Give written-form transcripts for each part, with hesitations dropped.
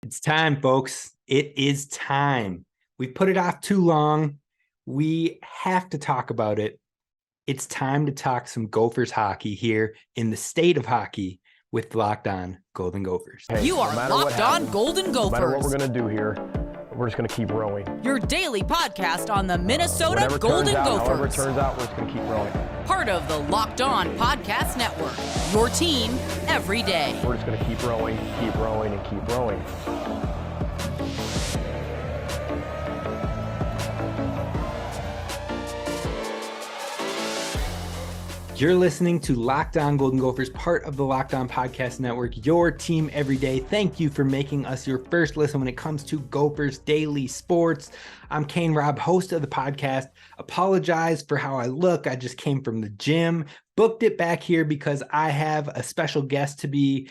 It's time, folks. It is time. We put it off too long. We have to talk about it. It's time to talk some Gophers hockey here in the state of hockey with Locked On Golden Gophers. Hey, you are Locked On Golden Gophers. No matter what we're going to do here, we're just going to keep rowing. Your daily podcast on the Minnesota Golden Gophers. However it turns out, we're just going to keep rowing. Part of the Locked On Podcast Network. Your team every day. We're just going to keep rowing, and keep rowing. You're listening to Locked On Golden Gophers, part of the Locked On Podcast Network, your team every day. Thank you for making us your first listen when it comes to Gophers Daily Sports. I'm Kane Rob, host of the podcast. Apologize for how I look. I just came from the gym, booked it back here because I have a special guest to be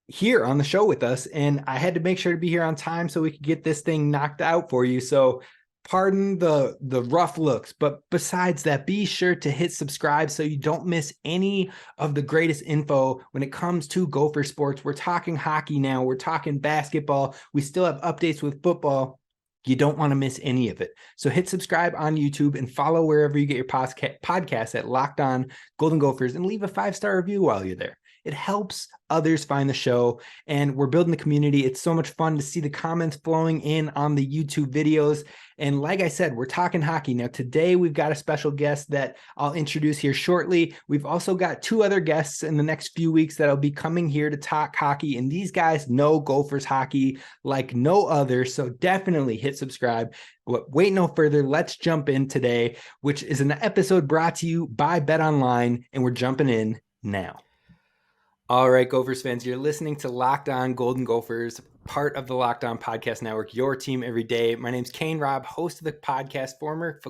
here on the show with us, and I had to make sure to be here on time so we could get this thing knocked out for you. So pardon the rough looks, but besides that, be sure to hit subscribe so you don't miss any of the greatest info when it comes to Gopher sports. We're talking hockey now. We're talking basketball. We still have updates with football. You don't want to miss any of it. So hit subscribe on YouTube and follow wherever you get your podcast at Locked On Golden Gophers, and leave a 5-star review while you're there. It helps others find the show, and we're building the community. It's so much fun to see the comments flowing in on the YouTube videos. And like I said, we're talking hockey. Now, today we've got a special guest that I'll introduce here shortly. We've also got 2 other guests in the next few weeks that'll be coming here to talk hockey. And these guys know Gophers hockey like no other. So definitely hit subscribe. But wait no further. Let's jump in today, which is an episode brought to you by BetOnline. And we're jumping in now. All right, Gophers fans, you're listening to Locked On Golden Gophers, part of the Locked On Podcast Network, your team every day. My name's Kane Rob, host of the podcast, former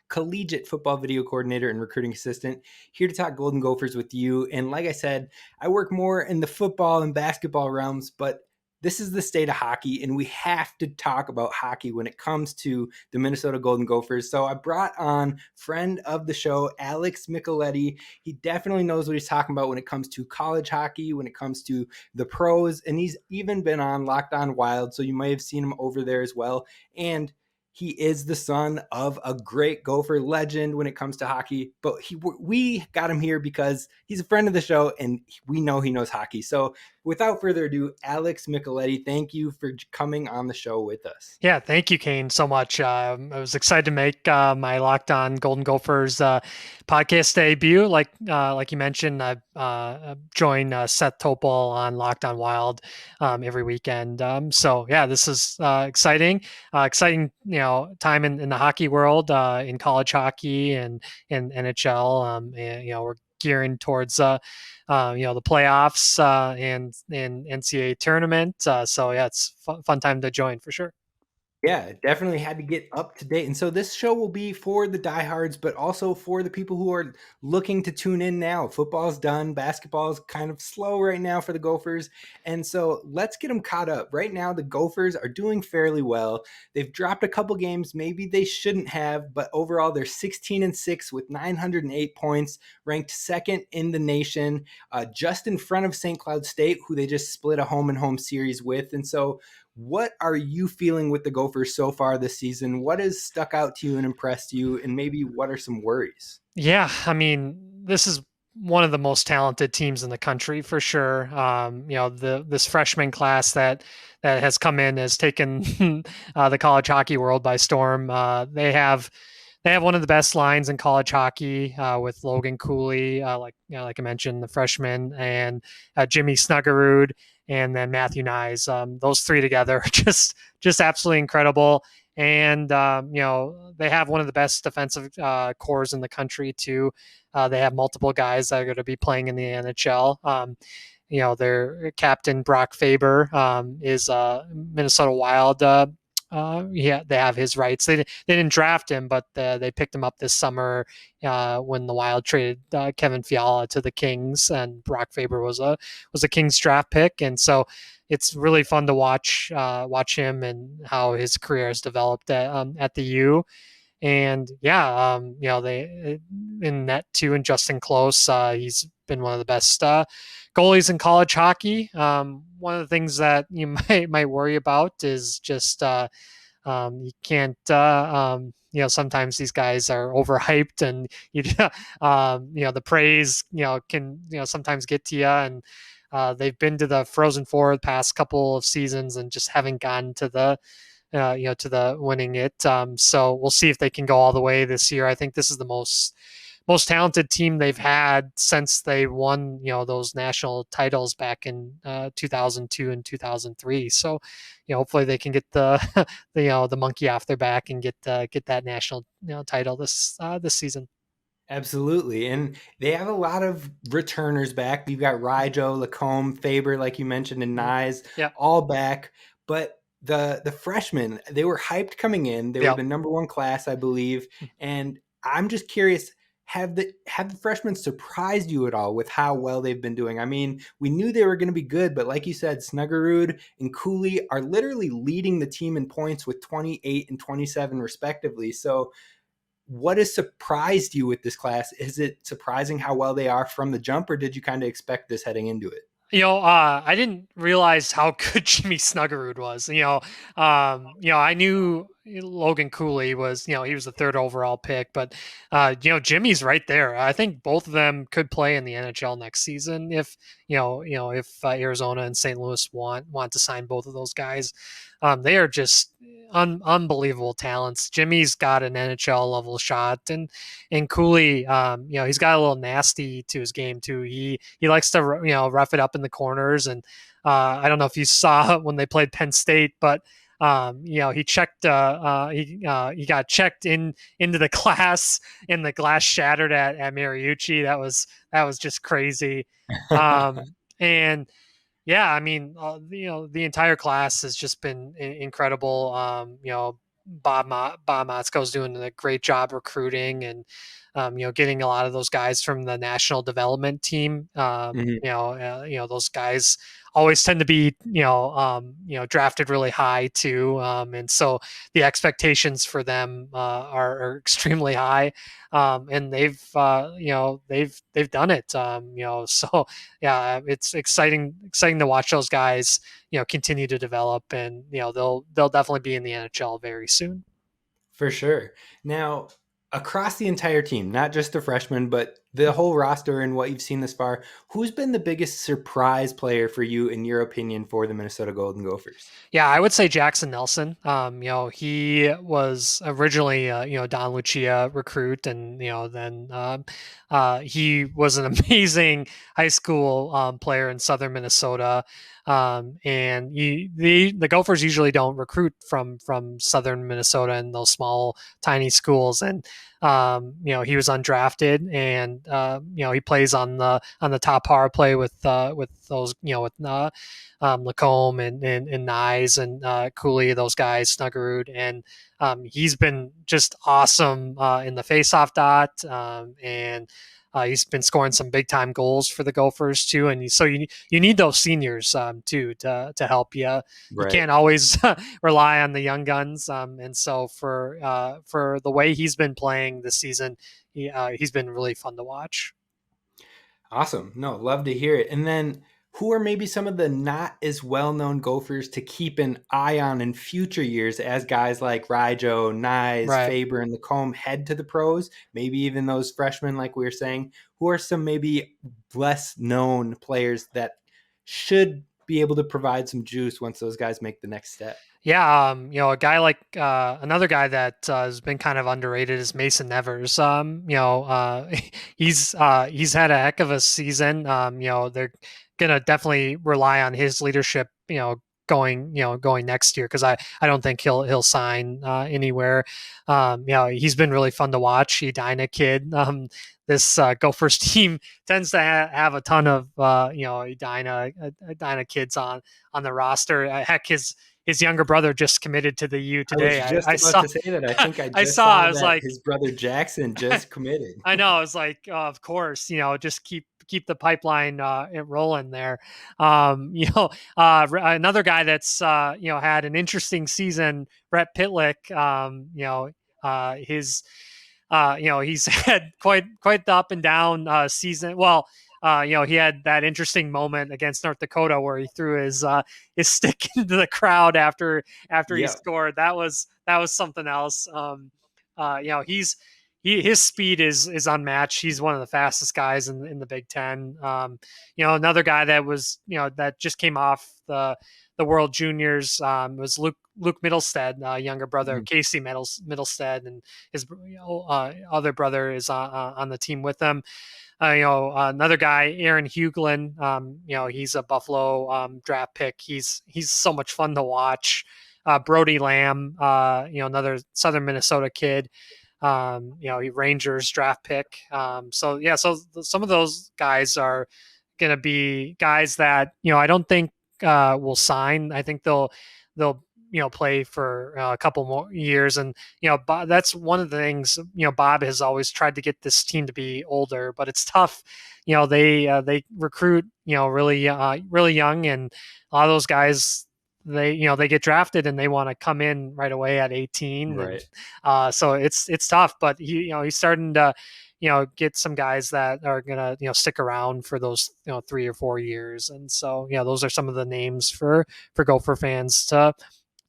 collegiate football video coordinator and recruiting assistant, here to talk Golden Gophers with you. And like I said, I work more in the football and basketball realms, but this is the state of hockey, and we have to talk about hockey when it comes to the Minnesota Golden Gophers. So I brought on friend of the show, Alex Micheletti. He definitely knows what he's talking about when it comes to college hockey, when it comes to the pros, and he's even been on Locked On Wild, so you might have seen him over there as well. And he is the son of a great Gopher legend when it comes to hockey, but we got him here because he's a friend of the show and we know he knows hockey. So without further ado, Alex Micheletti, thank you for coming on the show with us. Yeah, thank you, Kane, so much. I was excited to make my Locked On Golden Gophers podcast debut. Like you mentioned, I join Seth Topol on Locked On Wild every weekend. So yeah, this is exciting, time in the hockey world, in college hockey and NHL. And we're gearing towards the playoffs and NCAA tournament. So yeah, it's fun time to join for sure. Yeah, definitely had to get up to date. And so this show will be for the diehards, but also for the people who are looking to tune in now. Football's done. Basketball is kind of slow right now for the Gophers. And so let's get them caught up. Right now, the Gophers are doing fairly well. They've dropped a couple games. Maybe they shouldn't have, but overall, they're 16-6 with 908 points, ranked second in the nation, just in front of St. Cloud State, who they just split a home-and-home series with. And so what are you feeling with the Gophers so far this season? What has stuck out to you and impressed you? And maybe what are some worries? Yeah, I mean, this is one of the most talented teams in the country for sure. This freshman class that has come in has taken the college hockey world by storm. They have one of the best lines in college hockey with Logan Cooley, like I mentioned, the freshman, and Jimmy Snuggerud, and then Matthew Nyes. Those 3 together are just absolutely incredible. And they have one of the best defensive cores in the country too. They have multiple guys that are going to be playing in the NHL. Their captain Brock Faber is Minnesota Wild. They have his rights. They didn't draft him, but they picked him up this summer when the Wild traded Kevin Fiala to the Kings, and Brock Faber was a Kings draft pick. And so it's really fun to watch him and how his career has developed at the U. And they in net too, and Justin Close, he's been one of the best goalies in college hockey. One of the things that you might worry about is just you can't. Sometimes these guys are overhyped, and the praise can sometimes get to you, and they've been to the Frozen Four the past couple of seasons and just haven't gotten to the to the winning it. So we'll see if they can go all the way this year. I think this is the most talented team they've had since they won, those national titles back in 2002 and 2003. So, hopefully they can get the the monkey off their back and get that national title this season. Absolutely. And they have a lot of returners back. We've got Rijo, Lacombe, Faber, like you mentioned, and Nyes, all back. But the freshmen, they were hyped coming in. They were the number one class, I believe. And I'm just curious, have the freshmen surprised you at all with how well they've been doing? I mean, we knew they were going to be good, but like you said, Snuggerud and Cooley are literally leading the team in points with 28 and 27 respectively. So what has surprised you with this class? Is it surprising how well they are from the jump, or did you kind of expect this heading into it? I didn't realize how good Jimmy Snuggerud was. I knew Logan Cooley was, he was the third overall pick, but Jimmy's right there. I think both of them could play in the NHL next season if Arizona and St. Louis want to sign both of those guys. They are just unbelievable talents. Jimmy's got an NHL level shot, and Cooley, he's got a little nasty to his game too. He likes to rough it up in the corners, and I don't know if you saw when they played Penn State, but he checked. He got checked into the glass, and the glass shattered at Mariucci. That was just crazy. And yeah, I mean, the entire class has just been incredible. Bob Motzko's doing a great job recruiting and, getting a lot of those guys from the national development team. Those guys always tend to be, drafted really high too. And so the expectations for them are extremely high. And they've done it. So yeah, it's exciting to watch those guys, continue to develop, and, they'll definitely be in the NHL very soon. For sure. Now, across the entire team, not just the freshmen, but the whole roster and what you've seen this far, who's been the biggest surprise player for you, in your opinion, for the Minnesota Golden Gophers? Yeah, I would say Jackson Nelson. He was originally, Don Lucia recruit, and, then he was an amazing high school player in Southern Minnesota. And the Gophers usually don't recruit from Southern Minnesota and those small, tiny schools. And, he was undrafted, and, he plays on the top power play with those, with Lacombe and Nyes and Cooley, those guys, Snuggerud. And he's been just awesome in the faceoff dot. And he's been scoring some big time goals for the Gophers too, and so you need those seniors too to help you. Right. You can't always rely on the young guns, and so for the way he's been playing this season, he's been really fun to watch. Awesome. No, love to hear it. And then, who are maybe some of the not as well-known Gophers to keep an eye on in future years as guys like Rijo, Nyes, Faber, and Lacombe head to the pros? Maybe even those freshmen, like we were saying. Who are some maybe less known players that should be able to provide some juice once those guys make the next step? Yeah, a guy like another guy that has been kind of underrated is Mason Nevers. He's had a heck of a season. They're gonna definitely rely on his leadership, going next year, because I don't think he'll sign anywhere. He's been really fun to watch. Edina kid. This Gophers team tends to have a ton of Edina kids on the roster. Heck, his younger brother just committed to the U today. I was just about to say that. I think I saw. I was like, his brother Jackson just committed. I know. I was like, of course, just keep the pipeline rolling there. Another guy that's had an interesting season, Brett Pitlick. He's had quite the up and down season. Well, he had that interesting moment against North Dakota where he threw his stick into the crowd after he Yeah. scored. That was something else. His speed is unmatched. He's one of the fastest guys in the Big Ten. Another guy that was that just came off the World Juniors was Luke Middlestead, younger brother of Casey Middlestead, and his other brother is on the team with them. Another guy, Aaron Hughlin, he's a Buffalo draft pick. He's so much fun to watch. Brody Lamb, another Southern Minnesota kid. He Rangers draft pick. So some of those guys are going to be guys that I don't think will sign. I think they'll play for a couple more years, and that's one of the things. Bob has always tried to get this team to be older, but it's tough. They recruit really young, and a lot of those guys they get drafted and they want to come in right away at 18, Right. and so it's tough. But he's starting to get some guys that are gonna stick around for those 3 or 4 years, and so those are some of the names for Gopher fans to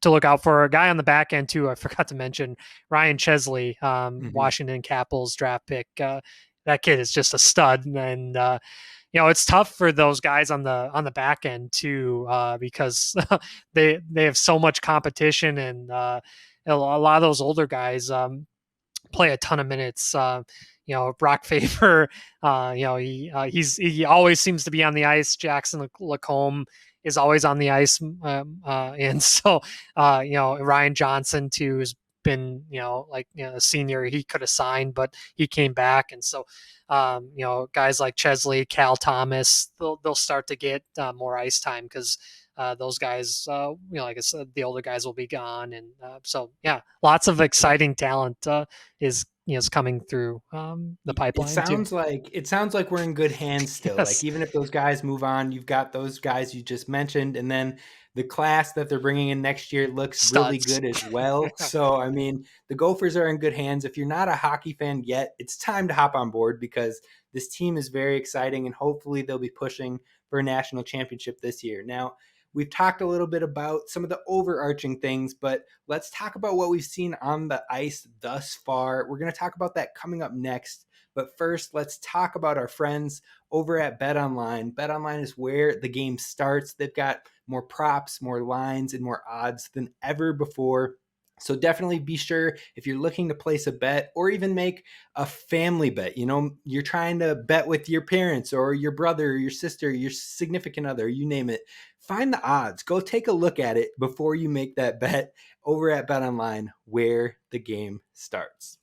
look out for. A guy on the back end too, I forgot to mention, Ryan Chesley, Washington Capitals draft pick. That kid is just a stud, and it's tough for those guys on the back end too, because they have so much competition, and a lot of those older guys play a ton of minutes. Brock Faber, he always seems to be on the ice. Jackson Lacombe is always on the ice, and so Ryan Johnson too has been a senior. He could have signed, but he came back, and so guys like Chesley, Cal Thomas, they'll start to get more ice time because those guys, like I said, the older guys will be gone, and so lots of exciting talent is coming through the pipeline. It sounds like we're in good hands still. Yes. Like even if those guys move on, you've got those guys you just mentioned, and then the class that they're bringing in next year looks Studs. really good as well. So I mean, the Gophers are in good hands. If you're not a hockey fan yet, it's time to hop on board because this team is very exciting, and hopefully they'll be pushing for a national championship this year. Now, we've talked a little bit about some of the overarching things, but let's talk about what we've seen on the ice thus far. We're going to talk about that coming up next. But first, let's talk about our friends over at BetOnline. BetOnline is where the game starts. They've got more props, more lines, and more odds than ever before. So definitely be sure if you're looking to place a bet or even make a family bet, you're trying to bet with your parents or your brother or your sister, your significant other, you name it. Find the odds. Go take a look at it before you make that bet over at BetOnline where the game starts.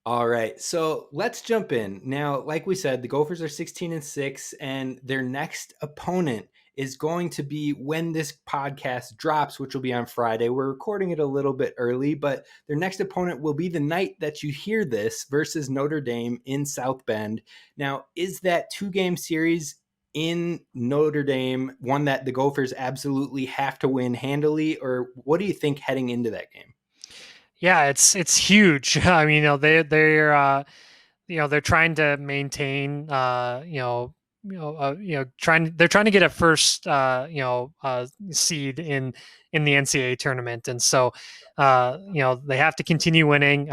All right, so let's jump in. Now, like we said, the Gophers are 16-6, and their next opponent is going to be when this podcast drops, which will be on Friday. We're recording it a little bit early, but their next opponent will be the night that you hear this versus Notre Dame in South Bend. Now, is that 2-game series in Notre Dame one that the Gophers absolutely have to win handily, or what do you think heading into that game? Yeah, it's huge. I mean, they're trying to maintain, they're trying to get a first, seed in the NCAA tournament, and so, they have to continue winning.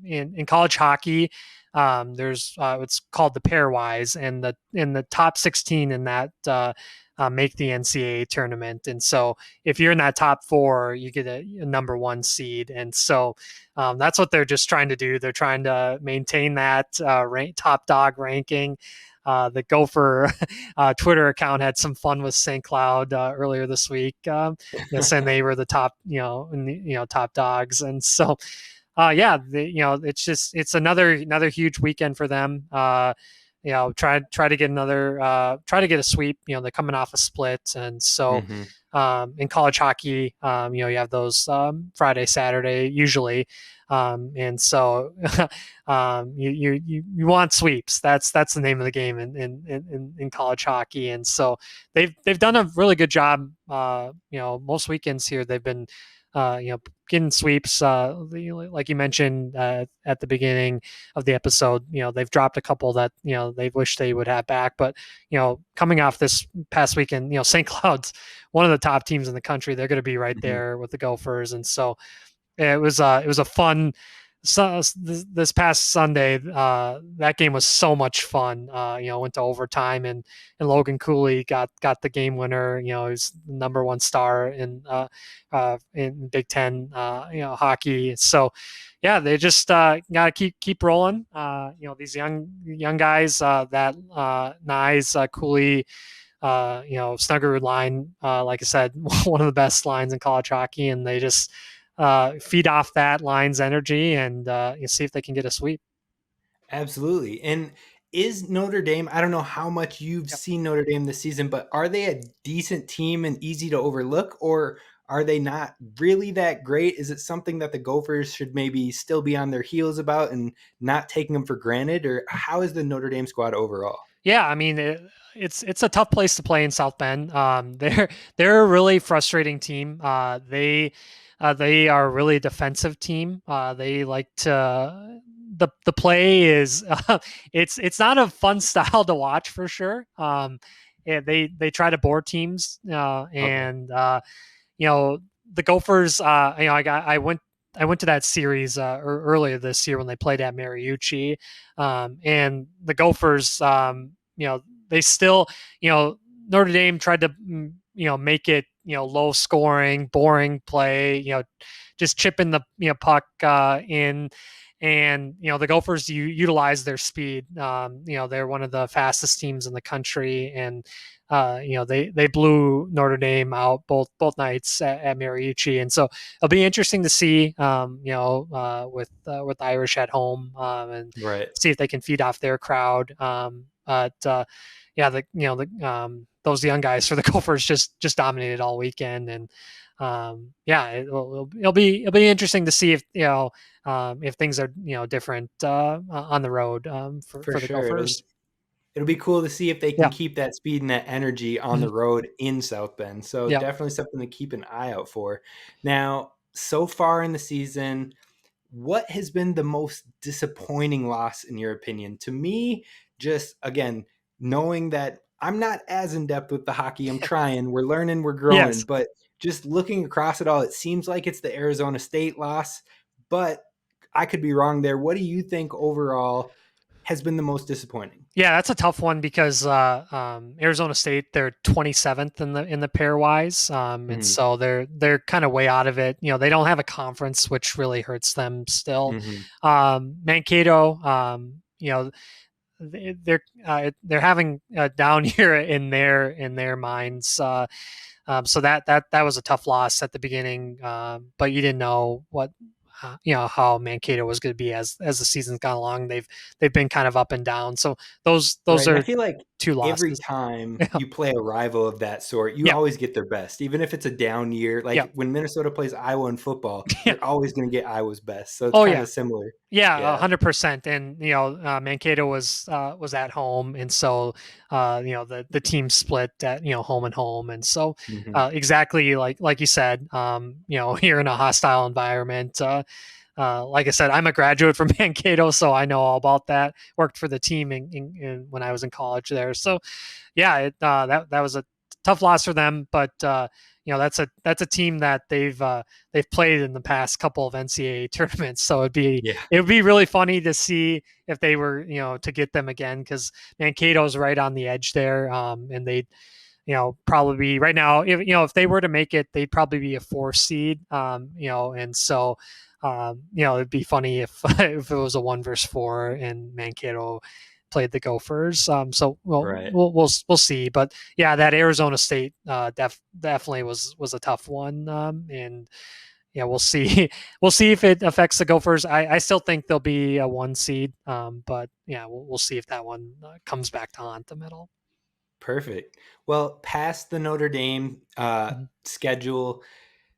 In college hockey, there's it's called the pairwise, and the top 16 in that make the NCAA tournament. And so if you're in that top 4, you get a number 1 seed. And so that's what they're just trying to do. They're trying to maintain that top dog ranking. The Gopher Twitter account had some fun with St. Cloud earlier this week, saying they were the top, top dogs. And so, it's another huge weekend for them. Try to get a sweep. They're coming off a split, and so in college hockey, you have those Friday, Saturday usually, and so you want sweeps. That's the name of the game in college hockey, and so they've done a really good job. Most weekends here they've been getting sweeps. Like you mentioned at the beginning of the episode, they've dropped a couple that they wish they would have back. But coming off this past weekend, St. Cloud's one of the top teams in the country. They're going to be right there with the Gophers, and so it was a fun. So this past Sunday, that game was so much fun. Went to overtime, and Logan Cooley got the game winner. He's the number one star in Big Ten hockey. So yeah, they just gotta keep rolling. These young guys that Nyes, Cooley, Snuggerud line, like I said, one of the best lines in college hockey, and they just feed off that line's energy and you see if they can get a sweep. Absolutely. And is Notre Dame, I don't know how much you've seen Notre Dame this season, but are they a decent team and easy to overlook, or are they not really that great? Is it something that the Gophers should maybe still be on their heels about and not taking them for granted? Or how is the Notre Dame squad overall? Yeah, I mean, it's a tough place to play in South Bend. They're a really frustrating team. They are a really defensive team. They like to the play is it's not a fun style to watch for sure. They try to bore teams, and the Gophers. I went to that series earlier this year when they played at Mariucci, and the Gophers. They still, Notre Dame tried to, make it, low scoring, boring play, just chipping the puck in. And, the Gophers utilize their speed. They're one of the fastest teams in the country. And, they blew Notre Dame out both nights at Mariucci. And so it'll be interesting to see, with Irish at home and see if they can feed off their crowd. But those young guys for the Gophers just dominated all weekend, and it'll be interesting to see if things are different on the road for the sure. Gophers. It'll be cool to see if they can keep that speed and that energy on the road in South Bend. So definitely something to keep an eye out for. Now, so far in the season, what has been the most disappointing loss in your opinion? To me, just again, knowing that I'm not as in depth with the hockey, I'm trying, we're learning, we're growing, but just looking across it all, it seems like it's the Arizona State loss, but I could be wrong there. What do you think overall has been the most disappointing? Yeah, that's a tough one because Arizona State, they're 27th in the pairwise, and so they're kind of way out of it. They don't have a conference, which really hurts them still. Mankato, they're having a down year in their minds. So that was a tough loss at the beginning, but you didn't know what. How Mankato was going to be as the season's gone along. They've been kind of up and down. So those are, I feel like two losses. Every time you play a rival of that sort, you always get their best, even if it's a down year. Like when Minnesota plays Iowa in football, you're always going to get Iowa's best. So it's kind of similar. Yeah, 100%. And Mankato was at home, and so the team split at home and home, and so exactly like you said, you're in a hostile environment. Like I said, I'm a graduate from Mankato, so I know all about that. Worked for the team when I was in college there. So, that was a tough loss for them. But that's a team that they've played in the past couple of NCAA tournaments. So it would be really funny to see if they were to get them again, because Mankato's right on the edge there, and they. Probably be right now, if they were to make it, they'd probably be a 4 seed, and so, it'd be funny if it was a 1 versus 4 and Mankato played the Gophers. So we'll see, but that Arizona State definitely was a tough one, and we'll see if it affects the Gophers. I still think they'll be a 1 seed, but we'll see if that one comes back to haunt them at all. Perfect. Well, past the Notre Dame schedule,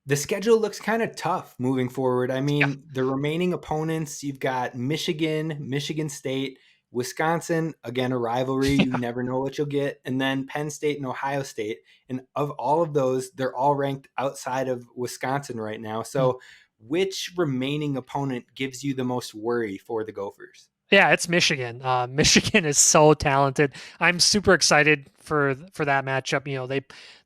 the schedule looks kind of tough moving forward. I mean, the remaining opponents, you've got Michigan, Michigan State, Wisconsin, again, a rivalry. You never know what you'll get. And then Penn State and Ohio State. And of all of those, they're all ranked outside of Wisconsin right now. So which remaining opponent gives you the most worry for the Gophers? Yeah, it's Michigan. Michigan is so talented. I'm super excited for that matchup.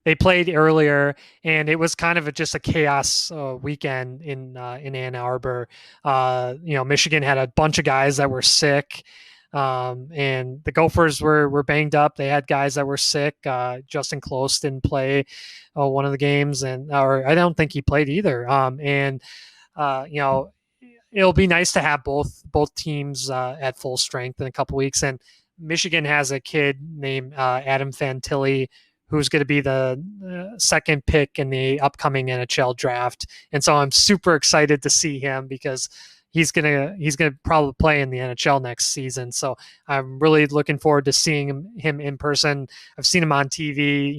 They played earlier, and it was kind of just a chaos weekend in Ann Arbor. Michigan had a bunch of guys that were sick, and the Gophers were banged up. They had guys that were sick. Justin Close didn't play one of the games, or I don't think he played either. Uh, you know, it'll be nice to have both teams at full strength in a couple weeks. And Michigan has a kid named Adam Fantilli, who's going to be the second pick in the upcoming NHL draft. And so I'm super excited to see him because he's gonna probably play in the NHL next season. So I'm really looking forward to seeing him in person. I've seen him on TV.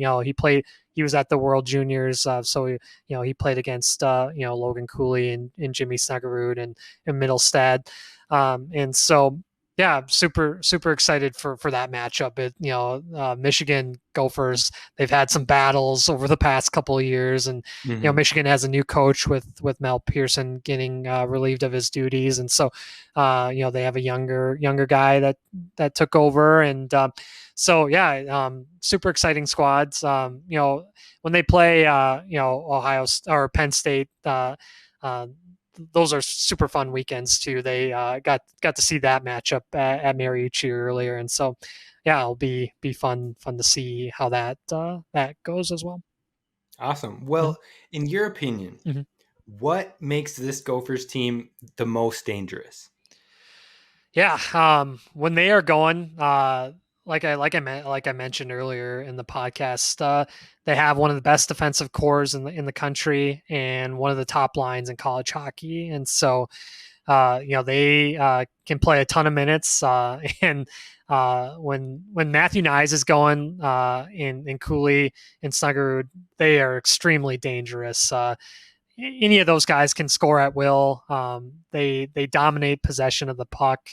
He was at the World Juniors, so he played against Logan Cooley and Jimmy Snuggerud and Middlestad, and so yeah, super excited for that matchup. Michigan Gophers, they've had some battles over the past couple of years, and Michigan has a new coach with Mel Pearson getting relieved of his duties, and so they have a younger guy that took over, and so yeah, super exciting squads. When they play Ohio or Penn State, those are super fun weekends too. They got to see that matchup at Mariucci earlier, and so yeah, it'll be fun to see how that goes as well. Awesome. Well, in your opinion, what makes this Gophers team the most dangerous? Yeah, when they are going, like I mentioned earlier in the podcast, they have one of the best defensive cores in the country and one of the top lines in college hockey, and so they can play a ton of minutes. And when Matthew Nyes is going, in Cooley and Snuggerud, they are extremely dangerous. Any of those guys can score at will. They dominate possession of the puck.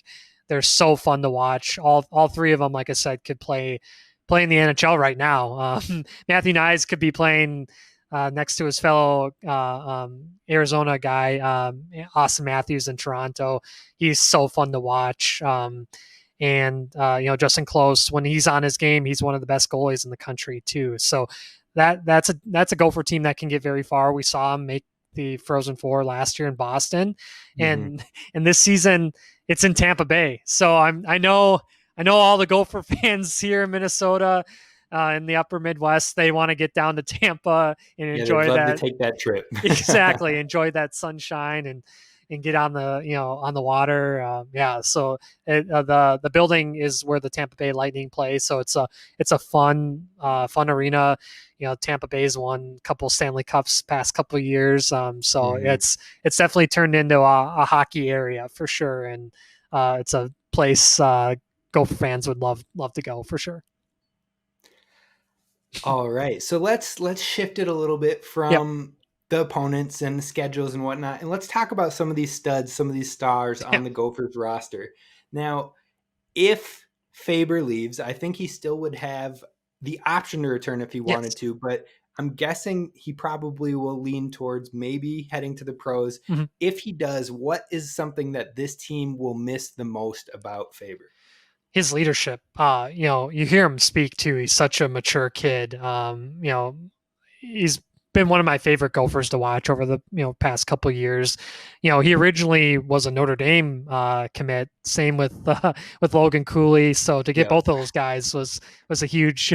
They're so fun to watch. All three of them, like I said, could play in the NHL right now. Matthew Nyes could be playing next to his fellow Arizona guy, Austin Matthews in Toronto. He's so fun to watch. And Justin Close, when he's on his game, he's one of the best goalies in the country too. So that's a Gopher team that can get very far. We saw him make the Frozen Four last year in Boston, and this season it's in Tampa Bay. So I know all the Gopher fans here in Minnesota, in the upper Midwest, they want to get down to Tampa and enjoy they'd love that. To take that trip. Exactly, enjoy that sunshine and get on the water. So the building is where the Tampa Bay Lightning play. So it's a fun arena. Tampa Bay's won a couple Stanley Cups past couple of years. So it's definitely turned into a hockey area for sure. And it's a place Gopher fans would love to go for sure. All right. So let's shift it a little bit from the opponents and the schedules and whatnot. And let's talk about some of these studs, some of these stars on the Gophers roster. Now, if Faber leaves, I think he still would have the option to return if he wanted to, but I'm guessing he probably will lean towards maybe heading to the pros. If he does, what is something that this team will miss the most about Faber? His leadership. You hear him speak too. He's such a mature kid. He's been one of my favorite Gophers to watch over the past couple of years. He originally was a Notre Dame commit. Same with Logan Cooley. So to get both of those guys was a huge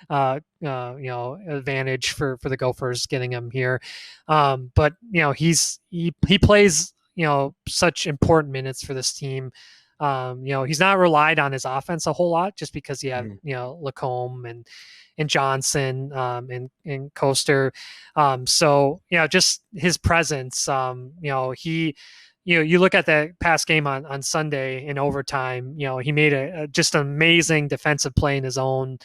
advantage for the Gophers getting him here. But he plays such important minutes for this team. He's not relied on his offense a whole lot just because you have Lacombe and Johnson and Coaster. So just his presence. You look at the past game on Sunday in overtime. He made just an amazing defensive play in his own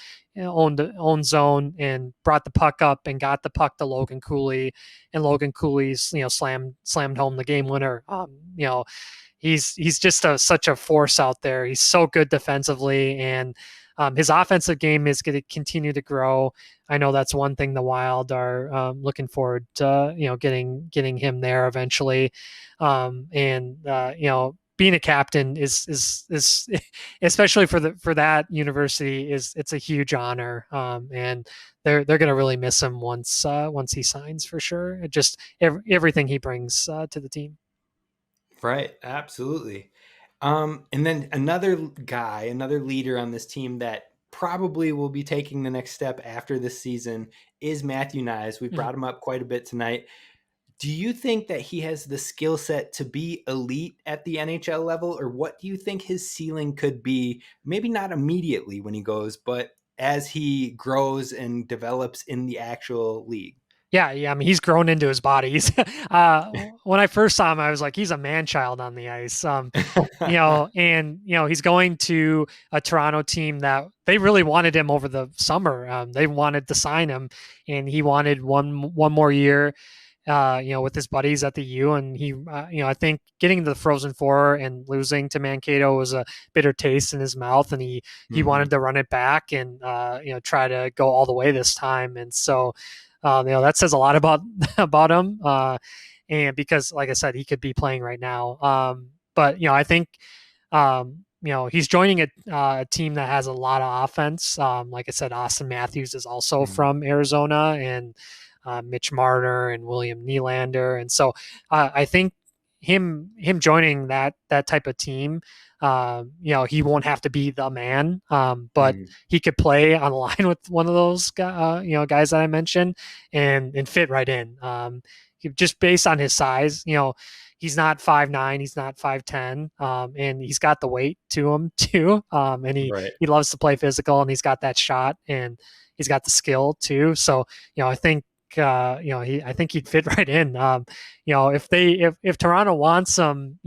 zone and brought the puck up and got the puck to Logan Cooley, and Logan Cooley's slammed home the game winner. He's just such a force out there. He's so good defensively, and His offensive game is going to continue to grow. I know that's one thing the Wild are looking forward to, getting him there eventually. Being a captain is especially for that university it's a huge honor. And they're going to really miss him once he signs for sure. Just everything he brings to the team. Right, absolutely. And then another leader on this team that probably will be taking the next step after this season is Matthew Nyes. We brought him up quite a bit tonight. Do you think that he has the skill set to be elite at the NHL level, or what do you think his ceiling could be? Maybe not immediately when he goes, but as he grows and develops in the actual league. Yeah. I mean, he's grown into his body. He's, when I first saw him, I was like, he's a man child on the ice. He's going to a Toronto team that they really wanted him over the summer. They wanted to sign him, and he wanted one more year, with his buddies at the U. And he, I think getting to the Frozen Four and losing to Mankato was a bitter taste in his mouth, and he wanted to run it back and, try to go all the way this time. And so, that says a lot about him. And because, like I said, he could be playing right now. But I think, he's joining a team that has a lot of offense. Like I said, Austin Matthews is also from Arizona, and Mitch Marner and William Nylander. And so I think him joining that type of team, he won't have to be the man, but he could play on the line with one of those guys that I mentioned and fit right in. Just based on his size, he's not 5'9", he's not 5'10", and he's got the weight to him too. And he loves to play physical, and he's got that shot, and he's got the skill too. So, I think, I think he'd fit right in. If Toronto wants him,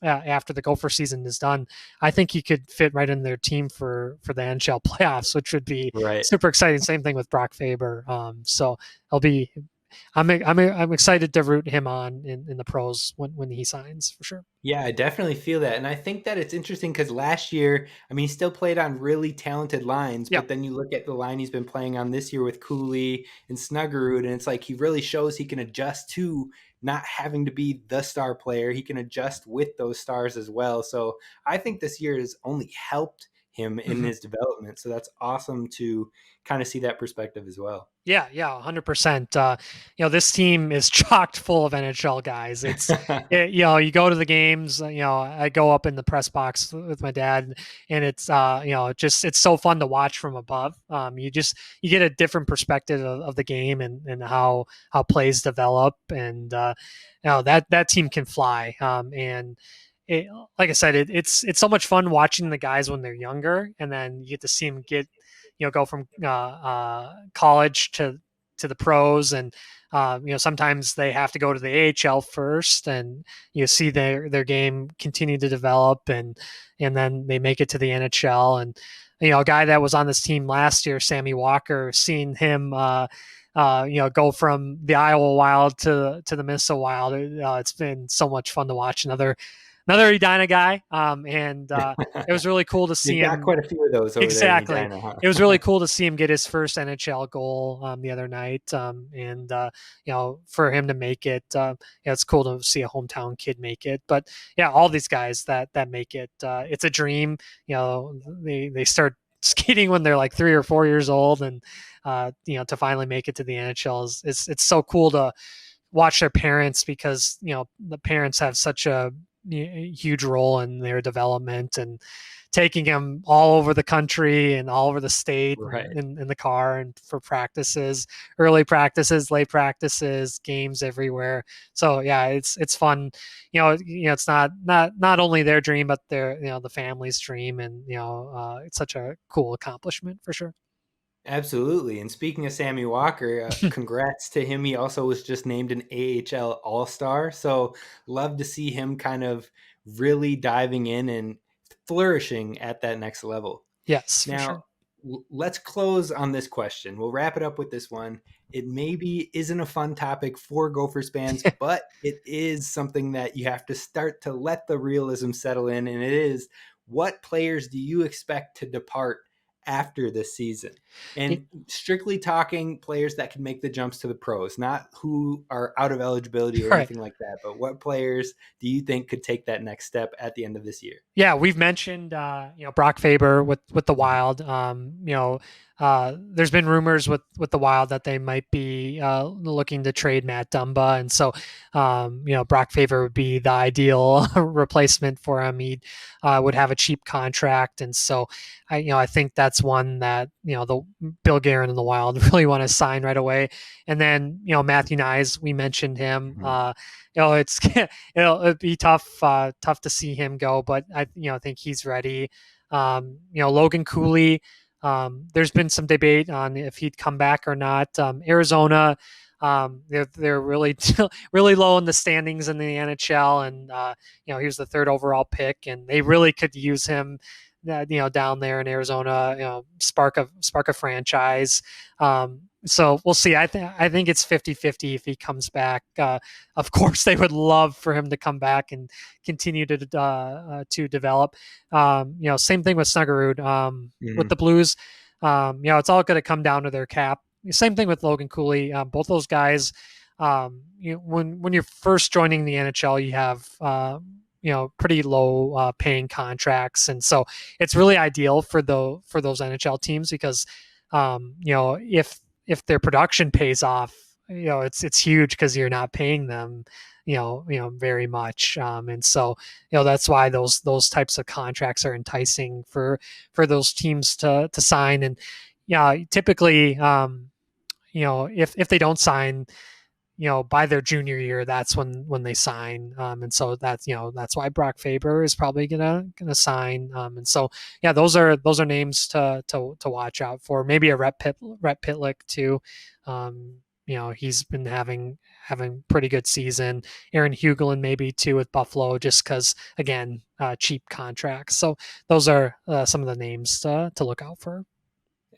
after the Gopher season is done, I think he could fit right in their team for the NHL playoffs, which would be super exciting. Same thing with Brock Faber. So I'm excited to root him on in the pros when he signs for sure. Yeah, I definitely feel that. And I think that it's interesting because last year, I mean, he still played on really talented lines, but then you look at the line he's been playing on this year with Cooley and Snuggerud, and it's like he really shows he can adjust to not having to be the star player. He can adjust with those stars as well. So I think this year has only helped him in his development. So that's awesome to kind of see that perspective as well. Yeah, 100%. This team is chocked full of NHL guys. It's, you go to the games, I go up in the press box with my dad, and it's, it's so fun to watch from above. You get a different perspective of the game and how plays develop. And, that team can fly. And like I said, it's so much fun watching the guys when they're younger, and then you get to see them go from college to the pros, and sometimes they have to go to the AHL first, and you see their game continue to develop, and then they make it to the NHL. And a guy that was on this team last year, Sammy Walker, seeing him go from the Iowa Wild to the Minnesota Wild, it's been so much fun to watch. Another Edina guy, and it was really cool to see him. Got quite a few of those over exactly. there in Edina, huh? It was really cool to see him get his first NHL goal the other night, and for him to make it, it's cool to see a hometown kid make it. But yeah, all these guys that make it, it's a dream. They start skating when they're like 3 or 4 years old, and to finally make it to the NHL it's so cool to watch their parents, because the parents have such a huge role in their development, and taking them all over the country and all over the state in the car, and for practices, early practices, late practices, games everywhere. So yeah, it's fun. It's not only their dream, but their the family's dream, and it's such a cool accomplishment for sure. Absolutely. And speaking of Sammy Walker, congrats to him. He also was just named an AHL All-Star. So love to see him kind of really diving in and flourishing at that next level. Yes. Now, let's close on this question. We'll wrap it up with this one. It maybe isn't a fun topic for Gophers fans, but it is something that you have to start to let the realism settle in. And it is, what players do you expect to depart after this season? And strictly talking players that can make the jumps to the pros, not who are out of eligibility or anything like that, but what players do you think could take that next step at the end of this year? Yeah, we've mentioned Brock Faber with the Wild. There's been rumors with the Wild that they might be looking to trade Matt Dumba, and so Brock Faber would be the ideal replacement for him. He would have a cheap contract, and so I think that's one that the Bill Guerin and the Wild really want to sign right away. And then Matthew Nyes, we mentioned him. It'll be tough to see him go, but I think he's ready. Logan Cooley, there's been some debate on if he'd come back or not. Arizona, they're really really low in the standings in the NHL, and he was the 3rd overall pick, and they really could use him down there in Arizona, spark a franchise. So we'll see. I think it's 50-50 if he comes back. Of course, they would love for him to come back and continue to develop. Same thing with Snuggerud with the Blues. It's all going to come down to their cap. Same thing with Logan Cooley. Both those guys, when you're first joining the NHL, you have pretty low paying contracts, and so it's really ideal for those NHL teams because if their production pays off, it's huge because you're not paying them very much, and so that's why those types of contracts are enticing for those teams to sign. And typically if they don't sign by their junior year, that's when they sign. And so that's why Brock Faber is probably gonna sign. And so, those are names to watch out for. Maybe a Rhett Pitlick too. He's been having pretty good season. Aaron Hugelin maybe too with Buffalo, just because again, cheap contracts. So those are some of the names to look out for.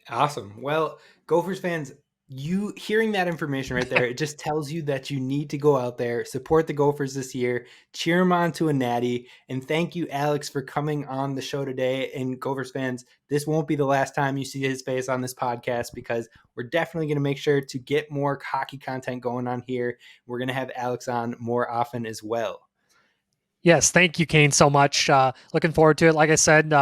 Awesome. Well, Gophers fans, you hearing that information right there, it just tells you that you need to go out there, support the Gophers this year, cheer them on to a natty. And thank you, Alex, for coming on the show today. And Gophers fans, this won't be the last time you see his face on this podcast, because we're definitely going to make sure to get more hockey content going on here. We're going to have Alex on more often as well. Yes, thank you, Kane, so much. Looking forward to it. Like I said,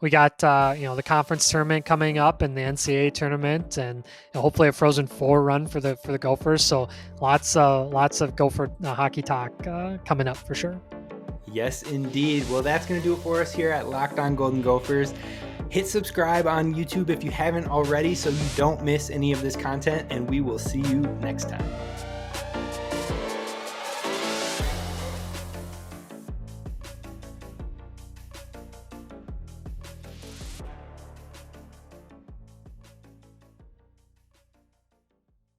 we got the conference tournament coming up and the NCAA tournament, and hopefully a Frozen Four run for the Gophers. So lots of Gopher hockey talk coming up for sure. Yes, indeed. Well, that's going to do it for us here at Locked On Golden Gophers. Hit subscribe on YouTube if you haven't already, so you don't miss any of this content, and we will see you next time.